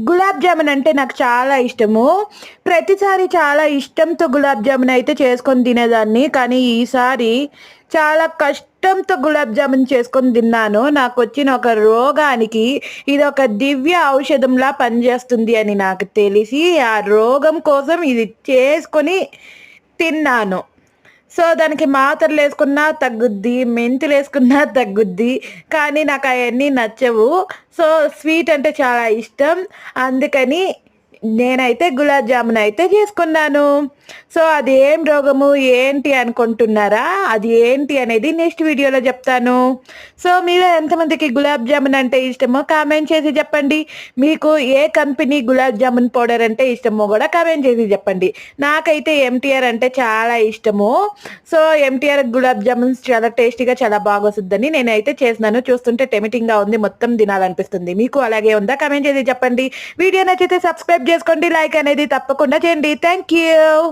గులాబ్ జామున్ అంటే నాకు చాలా ఇష్టము. ప్రతిసారి చాలా ఇష్టంతో గులాబ్ జామున్ అయితే చేసుకొని తినేదాన్ని. కానీ ఈసారి చాలా కష్టంతో గులాబ్ జామున్ చేసుకొని తిన్నాను. నాకొచ్చిన ఒక రోగానికి ఇదొక దివ్య ఔషధంలా పనిచేస్తుంది అని నాకు తెలిసి, ఆ రోగం కోసం ఇది చేసుకొని తిన్నాను. సో, దానికి మాత్రలేసుకున్నా తగ్గుద్ది, మెంతులేసుకున్నా తగ్గుద్ది. కానీ నాకయన్నీ నచ్చవు. సో, స్వీట్ అంటే చాలా ఇష్టం. అందుకని నేనైతే గులాబ్ జామున్ అయితే చేసుకున్నాను. సో, అది ఏం రోగము, ఏంటి అనుకుంటున్నారా? అది ఏంటి అనేది నెక్స్ట్ వీడియోలో చెప్తాను. సో, మీలో ఎంతమందికి గులాబ్ జామున్ అంటే ఇష్టమో కామెంట్ చేసి చెప్పండి. మీకు ఏ కంపెనీ గులాబ్ జామున్ పౌడర్ అంటే ఇష్టమో కూడా కామెంట్ చేసి చెప్పండి. నాకైతే ఎంటీఆర్ అంటే చాలా ఇష్టము. సో, ఎంటీఆర్ గులాబ్ జామున్స్ చాలా టేస్టీగా చాలా బాగొస్తుందని నేనైతే చేసినాను. చూస్తుంటే టెంప్టింగ్‌గా ఉంది. మొత్తం తినాలనిపిస్తుంది. మీకు అలాగే ఉందా? కామెంట్ చేసి చెప్పండి. వీడియో నచ్చితే సబ్స్క్రైబ్ చేసుకోండి. లైక్ అనేది తప్పకుండా చేయండి. Thank you.